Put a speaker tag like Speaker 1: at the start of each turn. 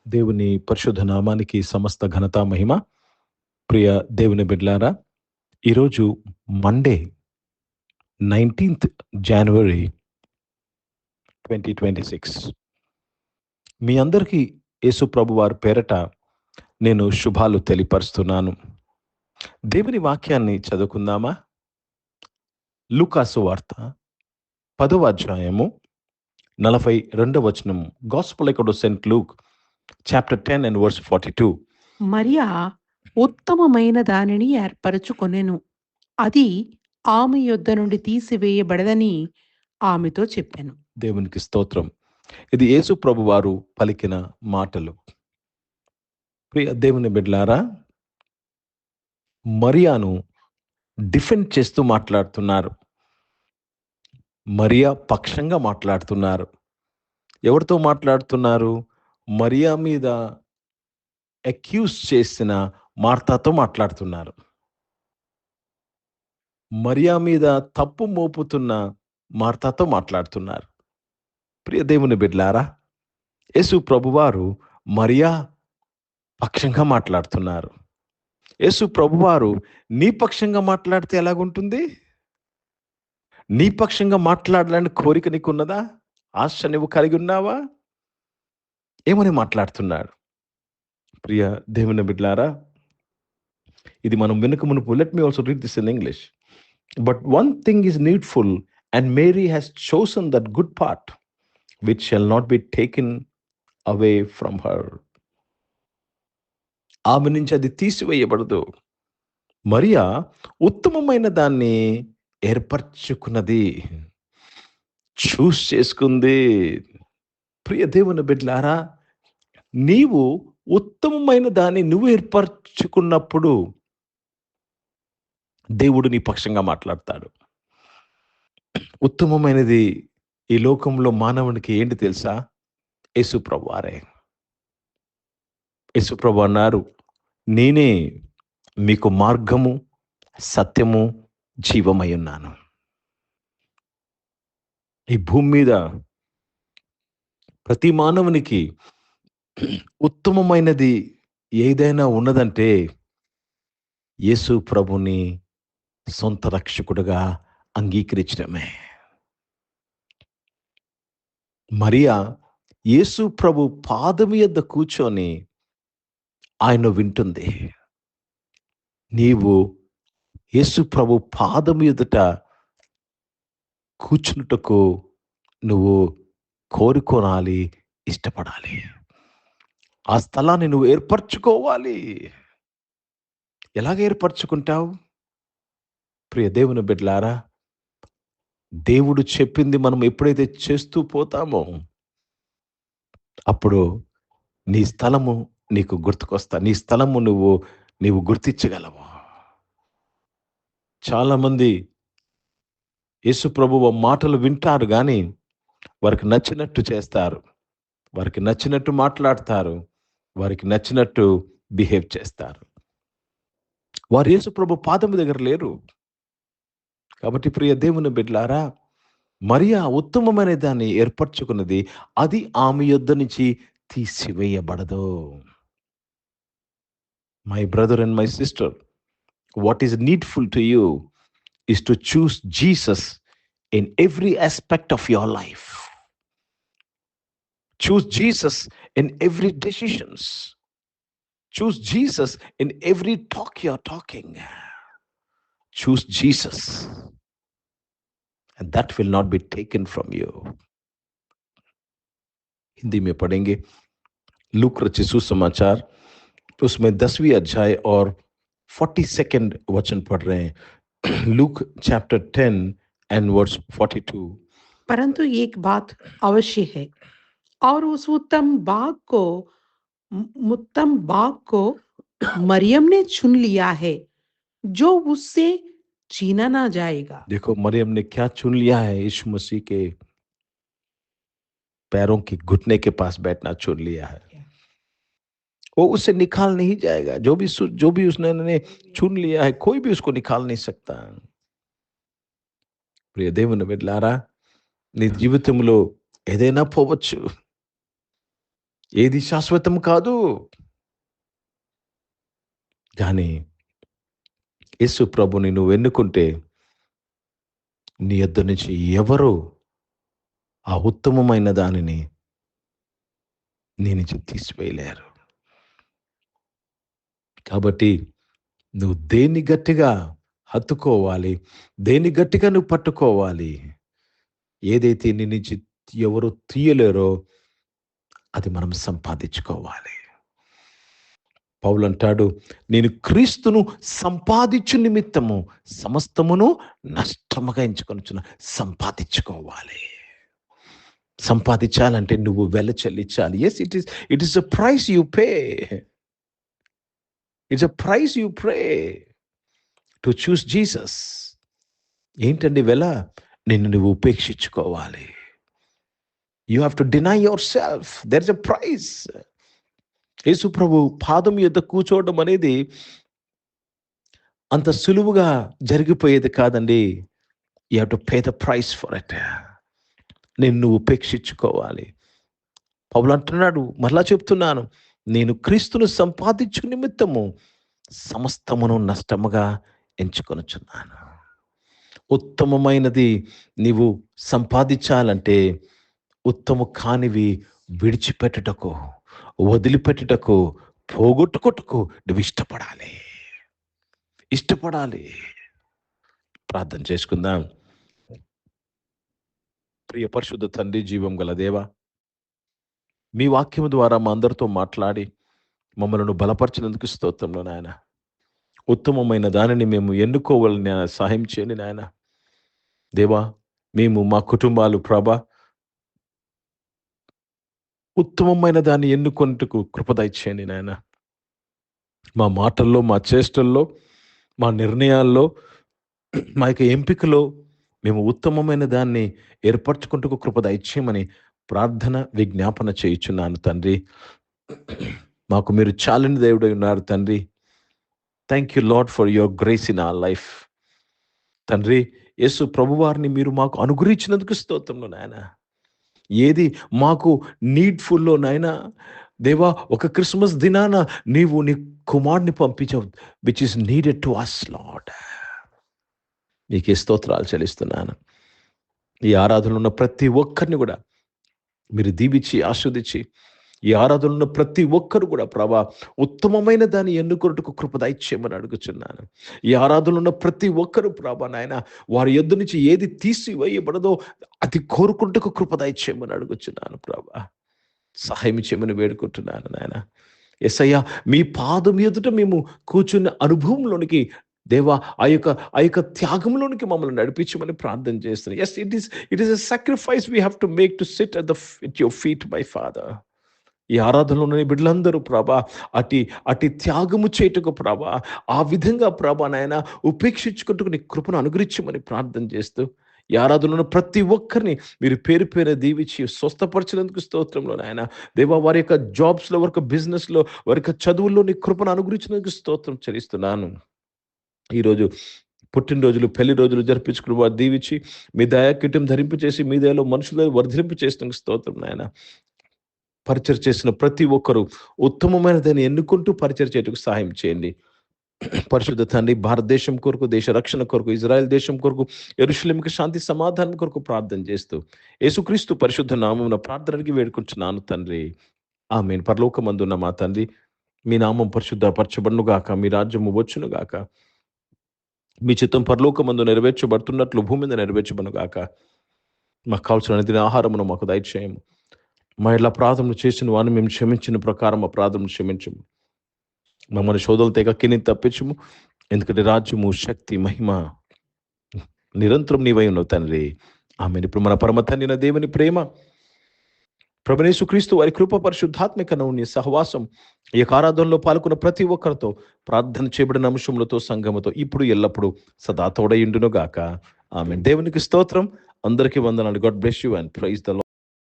Speaker 1: దేవుని పరిశుద్ధ నామానికి సమస్త ఘనత మహిమ. ప్రియ దేవుని బిడ్లారా, ఈరోజు మండే 19th January 2026. మీ అందరికీ యేసు ప్రభు వారి పేరట నేను శుభాలు తెలియపరుస్తున్నాను. దేవుని వాక్యాన్ని చదువుకుందామా? లూకాసు వార్త 10వ అధ్యాయము 42వ వచనం. Gospel according to Saint Luke chapter 10 and verse 42.
Speaker 2: Mariya ఉత్తమమైన దానిని ఏర్పరచుకొనెను, అది ఆమె యొద్ద నుండి తీసివేయబడదని ఆమెతో చెప్పాను.
Speaker 1: దేవునికి స్తోత్రం. ఇది యేసు ప్రభు వారు పలికిన మాటలు. ప్రియ దేవుని బిడ్డలారా, మరియాను డిఫెండ్ చేస్తూ మాట్లాడుతున్నారు. మరియా పక్షంగా మాట్లాడుతున్నారు. ఎవరితో మాట్లాడుతున్నారు? మరియా మీద అక్యూజ్ చేసిన మార్తాతో మాట్లాడుతున్నారు. మరియా మీద తప్పు మోపుతున్న మార్తాతో మాట్లాడుతున్నారు. ప్రియ దేవుని బిడ్డలారా, యేసు ప్రభువారు మరియా పక్షంగా మాట్లాడుతున్నారు. యేసు ప్రభువారు నీ పక్షంగా మాట్లాడితే ఎలాగుంటుంది? నీ పక్షంగా మాట్లాడాలని కోరిక నీకున్నదా? ఆశ నువ్వు కలిగి ఉన్నావా? ఏమని మాట్లాడుతున్నాడు? ప్రియ దేవుని బిడ్డలారా, ఇది మనం వెనుక మునుపు, let me also read this in English. But one thing is needful, and Mary has chosen that good part which shall not be taken away from her. ఆమె నుంచి అది తీసివేయబడదు. మరియా ఉత్తమమైన దాన్ని ఏర్పరచుకున్నది, చూస్ చేసుకుంది. ప్రియ దేవుని బిడ్డలారా, నీవు ఉత్తమమైన దాన్ని నువ్వు ఏర్పరచుకున్నప్పుడు దేవుడు నీ పక్షంగా మాట్లాడతాడు. ఉత్తమమైనది ఈ లోకంలో మానవునికి ఏంటి తెలుసా? యేసు ప్రభు వారే. యేసు ప్రభు అన్నారు, నేనే మీకు మార్గము, సత్యము, జీవమై ఉన్నాను. ఈ భూమి మీద ప్రతి మానవునికి ఉత్తమమైనది ఏదైనా ఉన్నదంటే యేసు ప్రభుని సొంత రక్షకుడుగా అంగీకరించడమే. మరియా యేసు ప్రభు పాదము యొద్ద కూర్చొని ఆయన వింటుంది. నీవు యేసు ప్రభు పాదము ఎదుట కూర్చున్నట్టుకు నువ్వు కోరుకోనాలి, ఇష్టపడాలి. ఆ స్థలాన్ని నువ్వు ఏర్పరచుకోవాలి. ఎలాగ ఏర్పరచుకుంటావు? ప్రియ దేవుని బిడ్డలారా, దేవుడు చెప్పింది మనం ఎప్పుడైతే చేస్తూ పోతామో అప్పుడు నీ స్థలము నీకు గుర్తుకొస్తా. నీ స్థలము నీవు గుర్తించగలవు. చాలా మంది యేసు ప్రభువు మాటలు వింటారు కానీ వారికి నచ్చినట్టు చేస్తారు, వారికి నచ్చినట్టు మాట్లాడతారు, వారికి నచ్చినట్టు బిహేవ్ చేస్తారు. వారు యేసు ప్రభు పాదము దగ్గర లేరు. కాబట్టి ప్రియ దేవుని బిడ్డలారా, మరియా ఉత్తమమైన దాన్ని ఏర్పరచుకున్నది, అది ఆమె యొద్ద నుంచి తీసివేయబడదు. My brother and my sister, what is needful to you is to choose Jesus in every aspect of your life. Choose Jesus in every decisions. Choose Jesus in every talk you're talking. Choose Jesus, and that will not be taken from you. Hindi में पढ़ेंगे look रचित सुसमाचार, उसमें 10वीं अध्याय और 42nd वचन पढ़ रहे हैं. Luke chapter 10 and verse 42.
Speaker 2: परंतु एक बात अवश्य है, और उस उत्तम बाग को मरियम ने चुन लिया है, जो उससे छीना ना जाएगा.
Speaker 1: देखो, मरियम ने क्या चुन लिया है? यीशु मसीह के पैरों की घुटने के पास बैठना चुन लिया है. वो उससे निकाल नहीं जाएगा. जो भी उसने चुन लिया है, कोई भी उसको निकाल नहीं सकता. ప్రియ దేవుని బిడ్డలారా, నీ జీవితంలో ఏదైనా పోవచ్చు, ఏది శాశ్వతం కాదు. కానీ యేసు ప్రభుని నువ్వు ఎన్నుకుంటే నీ యొద్ద నుంచి ఎవరు ఆ ఉత్తమమైన దానిని నీ నుంచి తీసివేయలేరు. కాబట్టి నువ్వు దేన్ని గట్టిగా హత్తుకోవాలి, దేన్ని గట్టిగా నువ్వు పట్టుకోవాలి, ఏదైతే నీ నుంచి ఎవరు తీయలేరో అది మనం సంపాదించుకోవాలి. పౌలు అంటాడు, నేను క్రీస్తును సంపాదించు నిమిత్తము సమస్తమును నష్టముగా ఎంచుకొనుచున్నా. సంపాదించుకోవాలి. సంపాదించాలంటే నువ్వు వెల చెల్లించాలి. Yes, it is a price you pay. It's a price you pay to choose Jesus. ఏంటండి వెల? నిన్ను నువ్వు ఉపేక్షించుకోవాలి. You have to deny yourself. There is a price. Yesu ప్రభు పాదం యొద్ద కూర్చోవడం అనేది అంత సులువుగా జరిగిపోయేది కాదండి. You have to pay the price for it. నిన్ను ఉపేక్షించుకోవాలి. పౌలు అంటున్నాడు, మరలా చెప్తున్నాను, నేను క్రీస్తును సంపాదించు నిమిత్తము సమస్తమును నష్టముగా ఎంచుకొనుచున్నాను. ఉత్తమమైనది నీవు సంపాదించాలంటే ఉత్తమ కానివి విడిచిపెట్టుటకు, వదిలిపెట్టుటకు, పోగొట్టుకొట్టుకు నువ్వు ఇష్టపడాలి. ప్రార్థన చేసుకుందాం. ప్రియ పరిశుద్ధ తండ్రి, జీవం గల దేవా, మీ వాక్యము ద్వారా మా అందరితో మాట్లాడి మమ్మల్ని బలపరిచినందుకు స్తోత్రంలో నాయన. ఉత్తమమైన దానిని మేము ఎన్నుకోవాలని సహాయం చేయండి నాయన. దేవా, మేము మా కుటుంబాలు ప్రభా ఉత్తమమైన దాన్ని ఎన్నుకొనుటకు కృప దయచేయండి నాయన. మా మాటల్లో, మా చేష్టల్లో, మా నిర్ణయాల్లో, మా యొక్క ఎంపికలో మేము ఉత్తమమైన దాన్ని ఏర్పరచుకుంటూ కృప దయచేయమని ప్రార్థన విజ్ఞాపన చేయుచున్నాను తండ్రి. మాకు మీరు చాలని దేవుడై ఉన్నారు తండ్రి. Thank you lord for your grace in our life తండ్రి. యేసు ప్రభువారిని మీరు మాకు అనుగ్రహించినందుకు స్తోత్రంలో నాయన. ఏది మాకు నీడ్ఫుల్లో నాయన దేవా, ఒక క్రిస్మస్ దినాన నీవు నీ కుమారుని పంపించావు, which is needed to us Lord. నీకే స్తోత్రాలు చెల్లిస్తున్నాను. ఈ ఆరాధనలో ఉన్న ప్రతి ఒక్కరిని కూడా మీరు దీవించి ఆస్వాదించి, ఈ ఆరాధనలో ఉన్న ప్రతి ఒక్కరు కూడా ప్రభా ఉత్తమమైన దాన్ని ఎన్నుకొనుటకు కృప దయచేయమని అడుగుచున్నాను. ఈ ఆరాధనలో ఉన్న ప్రతి ఒక్కరు ప్రభా నాయన వారి యొద్ద నుంచి ఏది తీసివేయబడదో అది కోరుకుంటకు కృప దయచేయమని అడుగుచున్నాను ప్రభా. సహాయం చేయమని వేడుకుంటున్నాను నాయన. యేసయ్యా, మీ పాదం ఎదుట మేము కూర్చున్న అనుభవంలోనికి దేవా ఆ యొక్క త్యాగంలోనికి మమ్మల్ని నడిపించమని ప్రార్థన చేస్తున్నాను. Yes, it is a sacrifice we have to make to sit at your feet, my Father. ఈ ఆరాధనలోని బిడ్డలందరూ ప్రభా అటి త్యాగము చేయుటకు ప్రభా, ఆ విధంగా ప్రభా నాయన ఉపేక్షించుకుంటూ నీ కృపను అనుగ్రహించమని ప్రార్థన చేస్తూ, ఈ ఆరాధనలో ప్రతి ఒక్కరిని మీరు పేరు పేరు దీవించి స్వస్థపరిచినందుకు స్తోత్రంలో నాయన. దేవా, వారి యొక్క జాబ్స్లో, వారి యొక్క బిజినెస్లో, వారి యొక్క చదువుల్లో నీ కృపను అనుగ్రహించినందుకు స్తోత్రం చెల్లిస్తున్నాను. ఈరోజు పుట్టినరోజులు, పెళ్లి రోజులు జరిపించుకుని వారు దీవించి మీ దయాకిటం ధరింపు చేసి మీ దయలో మనుషులు వర్ధింపు చేసినందుకు స్తోత్రం నాయన. పరిచయం చేసిన ప్రతి ఒక్కరూ ఉత్తమమైన దాన్ని ఎన్నుకుంటూ పరిచయం చేయటకు సహాయం చేయండి. పరిశుద్ధ తండ్రి, భారతదేశం కొరకు, దేశ రక్షణ కొరకు, ఇజ్రాయెల్ దేశం కొరకు, యెరూషలేముకి శాంతి సమాధానం కొరకు ప్రార్థన చేస్తూ యేసుక్రీస్తు పరిశుద్ధ నామమున ప్రార్థనకి వేడుకుంటున్నాను తండ్రి. ఆమేన్. పరలోకమందున్న మా తండ్రి, మీ నామం పరిశుద్ధపరచబడును గాక, మీ రాజ్యము వచ్చును గాక, మీ చిత్తం పరలోకమందు నెరవేర్చబడుతున్నట్లు భూమి మీద నెరవేర్చబడును గాక. మాకు కావాల్సిన దిన ఆహారమును మాకు దయచేయము. మా ఇలా ప్రార్థనలు చేసిన వారిని మేము క్షమించిన ప్రకారం మా ప్రార్థనలు క్షమించము. మమ్మల్ని శోధనలు తెగక్కిని తప్పించము. ఎందుకంటే రాజ్యము, శక్తి, మహిమ నిరంతరం నీవై ఉన్నావు తండ్రి. ఆమేన్. ఇప్పుడు మన పరమ తండ్రి దేవుని ప్రేమ, ప్రభువైన యేసుక్రీస్తు వారి కృప, పరిశుద్ధాత్మిక నౌన్య సహవాసం ఈ ఆరాధనలో పాల్గొన్న ప్రతి ఒక్కరితో, ప్రార్థన చేయబడిన అంశములతో, సంఘముతో ఇప్పుడు ఎల్లప్పుడు సదా తోడయుండును గాక. ఆమేన్. దేవునికి స్తోత్రం. అందరికీ వందనాలు. God bless you and praise the lord.